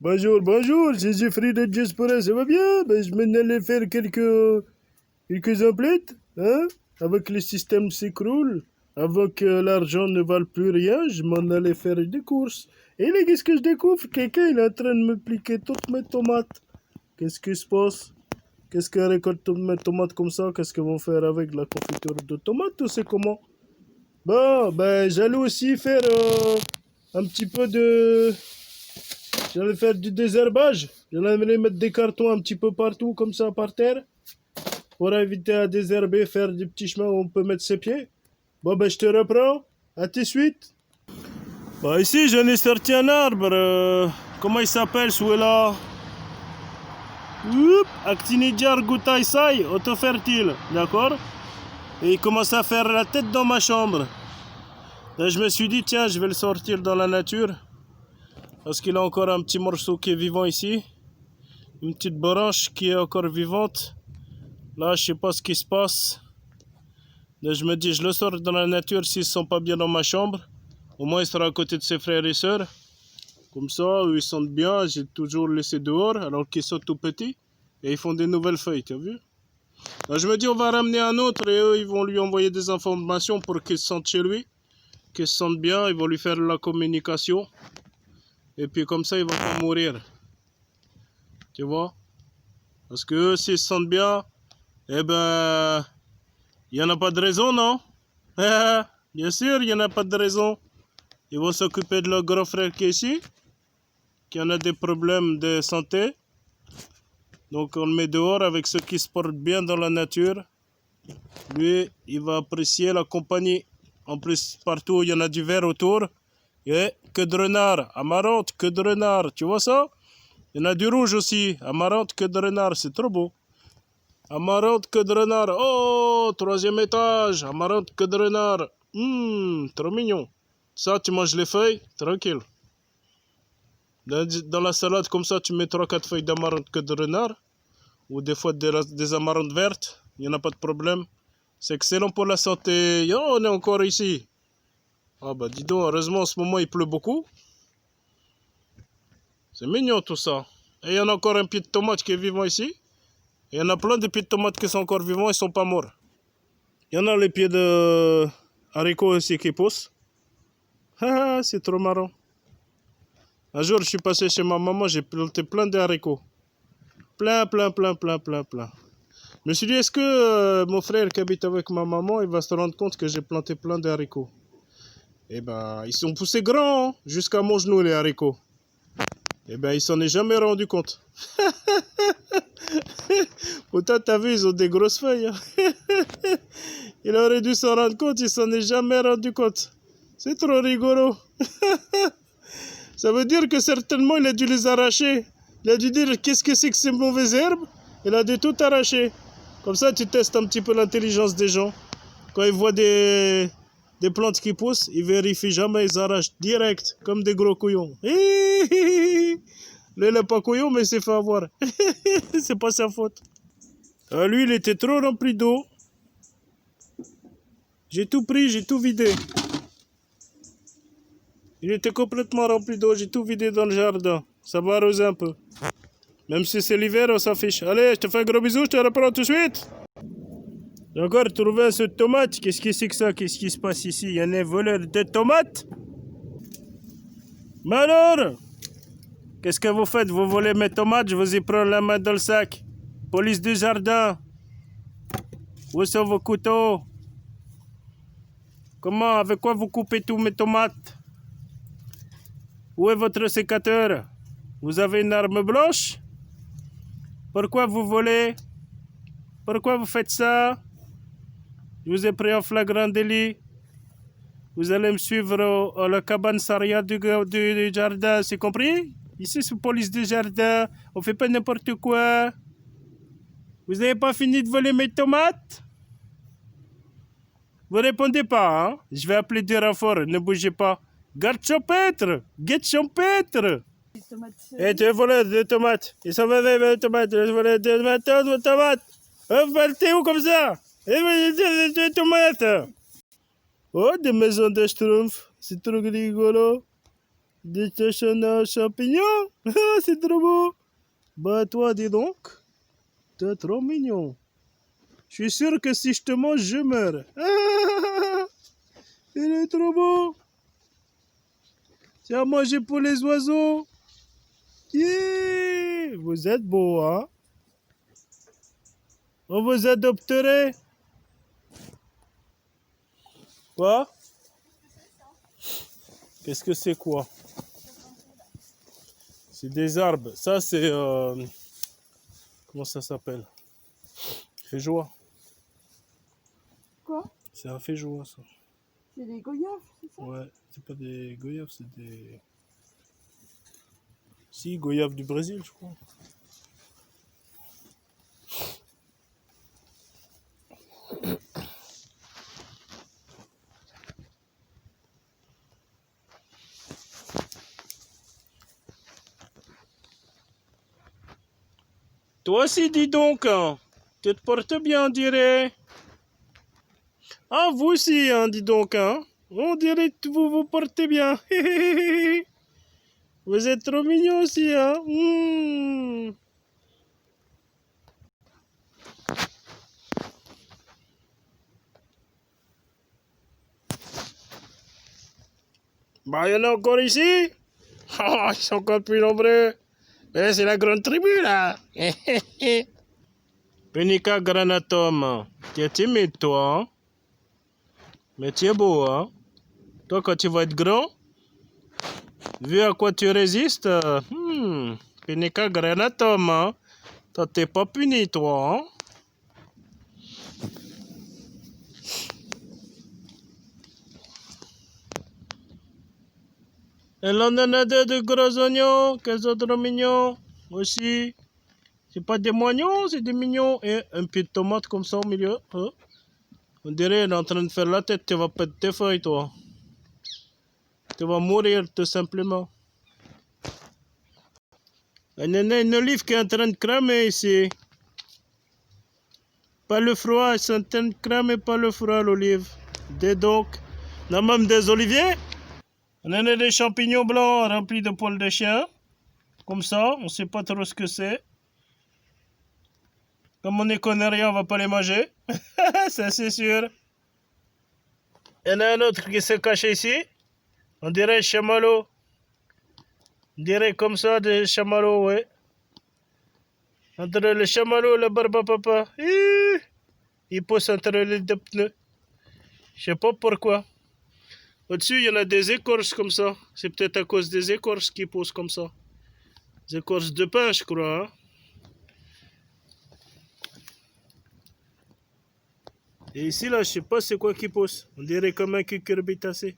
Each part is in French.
Bonjour, bonjour, c'est Jeffrey de Diaspora, ça va bien? Ben, je m'en allais faire quelques emplettes, hein? Avec le système s'écroule, avant que l'argent ne vale plus rien, je m'en allais faire des courses. Et là, qu'est-ce que je découvre? Quelqu'un, il est en train de me piquer toutes mes tomates. Qu'est-ce qui se passe? Qu'est-ce qu'elle récolte toutes mes tomates comme ça? Qu'est-ce qu'ils vont faire avec la confiture de tomates ou c'est comment? Bon, ben, j'allais aussi faire un petit peu de... J'allais faire du désherbage. J'allais mettre des cartons un petit peu partout, comme ça, par terre, pour éviter à désherber, faire des petits chemins où on peut mettre ses pieds. Bon, ben, je te reprends. À tout de suite. Bah, ici, j'en ai sorti un arbre. Comment il s'appelle, celui-là? Actinidiar Gutaisai, auto-fertile, d'accord? Et il commence à faire la tête dans ma chambre. Là, je me suis dit, tiens, je vais le sortir dans la nature. Parce qu'il a encore un petit morceau qui est vivant ici. Une petite branche qui est encore vivante. Là, je sais pas ce qui se passe. Là, je me dis, je le sors dans la nature s'ils ne sont pas bien dans ma chambre. Au moins, il sera à côté de ses frères et sœurs. Comme ça, eux, ils sentent bien. J'ai toujours laissé dehors alors qu'ils sont tout petits. Et ils font des nouvelles feuilles, tu as vu? Là, je me dis, on va ramener un autre et eux, ils vont lui envoyer des informations pour qu'il se sente chez lui. Qu'il se sente bien. Ils vont lui faire la communication. Et puis comme ça, il va pas mourir. Tu vois? Parce que eux, s'ils se sentent bien, eh ben, il n'y en a pas de raison, non? Bien sûr, il n'y en a pas de raison. Ils vont s'occuper de leur grand frère qui est ici, qui en a des problèmes de santé. Donc on le met dehors avec ceux qui se portent bien dans la nature. Lui, il va apprécier la compagnie. En plus, partout, il y en a du vert autour. Et que de renards, amarante, que de renards. Tu vois ça? Il y en a du rouge aussi, amarante, que de renards. C'est trop beau. Amarante, que de renard. Oh, troisième étage. Amarante, que de renard. Trop mignon. Ça, tu manges les feuilles, tranquille. Dans la salade, comme ça, tu mets 3-4 feuilles d'amarante, que de renard. Ou des fois des amarantes vertes. Il n'y en a pas de problème. C'est excellent pour la santé. Oh, on est encore ici. Ah bah dis donc, heureusement, en ce moment, il pleut beaucoup. C'est mignon tout ça. Et il y en a encore un pied de tomate qui est vivant ici. Il y en a plein de pieds de tomates qui sont encore vivants, ils ne sont pas morts. Il y en a les pieds de haricots aussi qui poussent. Ah, c'est trop marrant. Un jour, je suis passé chez ma maman, j'ai planté plein de haricots. Plein. Je me suis dit, est-ce que mon frère qui habite avec ma maman, il va se rendre compte que j'ai planté plein de haricots? Eh ben, ils sont poussés grands, hein, jusqu'à mon genou, les haricots. Eh ben, il s'en est jamais rendu compte. Pourtant, t'as vu, ils ont des grosses feuilles. Hein. Il aurait dû s'en rendre compte, il s'en est jamais rendu compte. C'est trop rigolo. Ça veut dire que certainement, il a dû les arracher. Il a dû dire, qu'est-ce que c'est que ces mauvaises herbes? Il a dû tout arracher. Comme ça, tu testes un petit peu l'intelligence des gens. Quand ils voient des plantes qui poussent, ils vérifient jamais, ils arrachent direct, comme des gros couillons. Lui, il n'est pas couillon, mais il s'est fait avoir. C'est pas sa faute. Lui, il était trop rempli d'eau. J'ai tout pris, j'ai tout vidé. Il était complètement rempli d'eau, j'ai tout vidé dans le jardin. Ça va arroser un peu. Même si c'est l'hiver, on s'affiche. Allez, je te fais un gros bisou, je te reprends tout de suite. J'ai encore trouvé un saut de tomates. Qu'est-ce que c'est que ça? Qu'est-ce qui se passe ici? Il y en a un voleur de tomates? Mais alors? Qu'est-ce que vous faites? Vous volez mes tomates, je vous y prends la main dans le sac. Police du jardin. Où sont vos couteaux? Comment? Avec quoi vous coupez tous mes tomates? Où est votre sécateur? Vous avez une arme blanche? Pourquoi vous volez? Pourquoi vous faites ça? Je vous ai pris en flagrant délit. Vous allez me suivre à la cabane Saria du jardin, c'est compris? Ici, c'est police du jardin. On fait pas n'importe quoi. Vous n'avez pas fini de voler mes tomates? Vous répondez pas, hein? Je vais appeler des renforts, ne bougez pas. Garde champêtre! Guette champêtre! Et tu as volé des tomates. Ils sont venus des tomates. Tu as volé des tomates. Vous partez où comme ça? Et vous des tomates. Oh, des maisons de schtroumpfs. C'est trop rigolo. Des champignons. C'est trop beau. Bah toi, dis donc, t'es trop mignon. Je suis sûr que si je te mange, je meurs. Il est trop beau. C'est à manger pour les oiseaux. Yeah. Vous êtes beau, hein? On vous adopterait. Quoi? Qu'est-ce que c'est quoi? C'est des arbres. Ça, c'est... comment ça s'appelle? Feijoa. Quoi? C'est un feijoa, ça. C'est des goyaves, c'est ça? Ouais, c'est pas des goyaves, c'est des... Si, goyaves du Brésil, je crois. Toi aussi, dis donc, hein. Tu te portes bien, on dirait. Ah, vous aussi, hein, dis donc, hein. On dirait que vous vous portez bien. Vous êtes trop mignons aussi, hein. Bah, il y en a encore ici. Oh, ils sont encore plus nombreux. Mais c'est la grande tribu, là. Penica granatum. Tu es timide, toi, hein. Mais tu es beau, hein. Toi, quand tu vas être grand, vu à quoi tu résistes, Penica granatum, hein. Toi, t'es pas puni, toi, hein. Et là, on en a de gros oignons, quels autres mignons aussi. C'est pas des moignons, c'est des mignons. Et un pied de tomate comme ça au milieu. Hein. On dirait elle est en train de faire la tête, tu vas perdre tes feuilles, toi. Tu vas mourir, tout simplement. On a une olive qui est en train de cramer ici. Pas le froid, c'est en train de cramer, pas le froid, l'olive. Des donc. On a même des oliviers. On a des champignons blancs remplis de poils de chien. Comme ça, on sait pas trop ce que c'est. Comme on n'y connaît rien, on va pas les manger. Ça, c'est sûr. Il y en a un autre qui se cache ici. On dirait chamallow. On dirait comme ça des chamallows, ouais. Entre le chamallow et le barbapapa. Il pousse entre les deux pneus. Je sais pas pourquoi. Au-dessus, il y en a des écorces comme ça. C'est peut-être à cause des écorces qui poussent comme ça. Des écorces de pain, je crois. Hein? Et ici, là, je sais pas c'est quoi qui pousse. On dirait comme un cucurbitacé.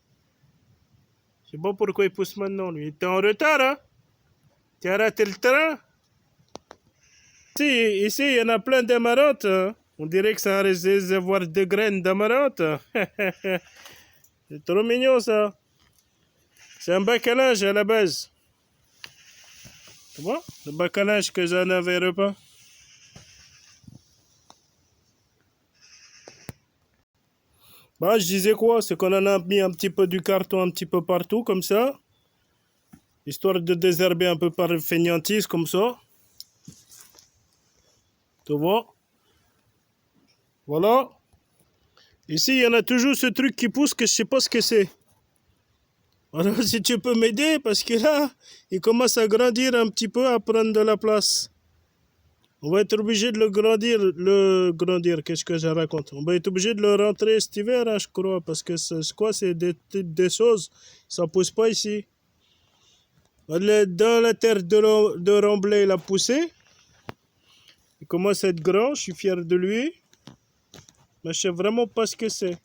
Je sais pas pourquoi il pousse maintenant, lui. Il était en retard, hein? Tu as raté le train? Ici, il y en a plein d'amarantes. Hein? On dirait que c'est un réservoir de graines d'amarantes. C'est trop mignon, ça. C'est un bac à linge à la base. Tu vois? Le bac à linge que j'en avais repas. Bah, je disais quoi? C'est qu'on en a mis un petit peu du carton un petit peu partout, comme ça. Histoire de désherber un peu par fainéantise, comme ça. Tu vois? Voilà. Ici, il y en a toujours ce truc qui pousse que je sais pas ce que c'est. Alors, si tu peux m'aider, parce que là, il commence à grandir un petit peu, à prendre de la place. On va être obligé de le grandir, qu'est-ce que je raconte? On va être obligé de le rentrer cet hiver, hein, je crois, parce que c'est des choses, ça pousse pas ici. Dans la terre de Remblai, il a poussé. Il commence à être grand, je suis fier de lui. Mais je sais vraiment pas ce que c'est.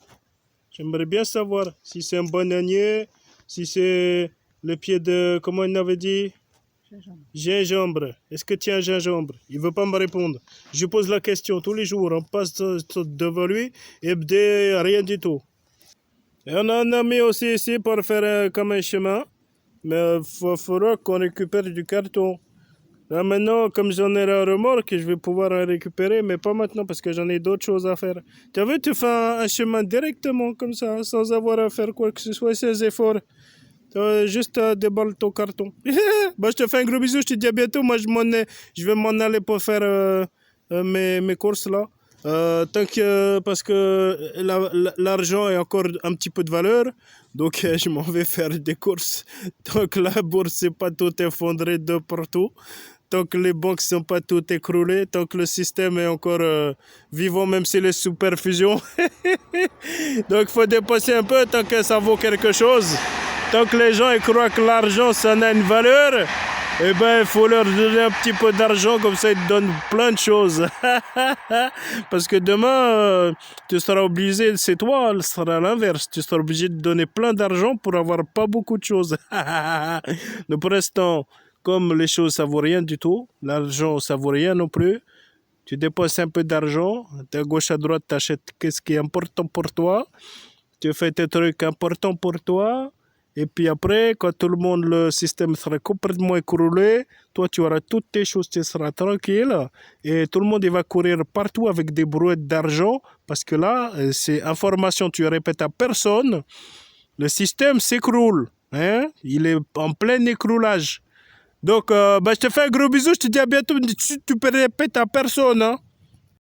J'aimerais bien savoir si c'est un bananier, si c'est le pied de, comment il avait dit? Gingembre. Est-ce que tu as un gingembre? Il ne veut pas me répondre. Je pose la question tous les jours. On passe devant lui et dit rien du tout. Et on en a mis aussi ici pour faire comme un chemin. Mais il faudra qu'on récupère du carton. Là maintenant, comme j'en ai la remorque, je vais pouvoir en récupérer, mais pas maintenant parce que j'en ai d'autres choses à faire. Tu as vu, tu fais un chemin directement comme ça, sans avoir à faire quoi que ce soit, ces efforts. Juste déballe ton carton. Bah, je te fais un gros bisou, je te dis à bientôt. Moi, je vais m'en aller pour faire mes courses là. Parce que l'argent est encore un petit peu de valeur, donc je m'en vais faire des courses. Tant que la bourse n'est pas tout effondrée de partout, tant que les banques ne sont pas toutes écroulées, tant que le système est encore vivant, même si les sous perfusions. Donc il faut dépenser un peu tant que ça vaut quelque chose. Tant que les gens ils croient que l'argent ça a une valeur, eh ben il faut leur donner un petit peu d'argent, comme ça ils te donnent plein de choses. Parce que demain, tu seras obligé, c'est toi, ce sera l'inverse. Tu seras obligé de donner plein d'argent pour avoir pas beaucoup de choses. Donc pour l'instant, comme les choses ça vaut rien du tout, l'argent ça vaut rien non plus. Tu dépenses un peu d'argent, de gauche à droite, tu achètes ce qui est important pour toi. Tu fais tes trucs importants pour toi. Et puis après, quand tout le monde, le système sera complètement écroulé, toi, tu auras toutes tes choses, tu seras tranquille. Et tout le monde, il va courir partout avec des brouettes d'argent. Parce que là, c'est information, tu répètes à personne. Le système s'écroule. Hein? Il est en plein écroulage. Donc, je te fais un gros bisou, je te dis à bientôt. Tu peux répéter à personne. Hein?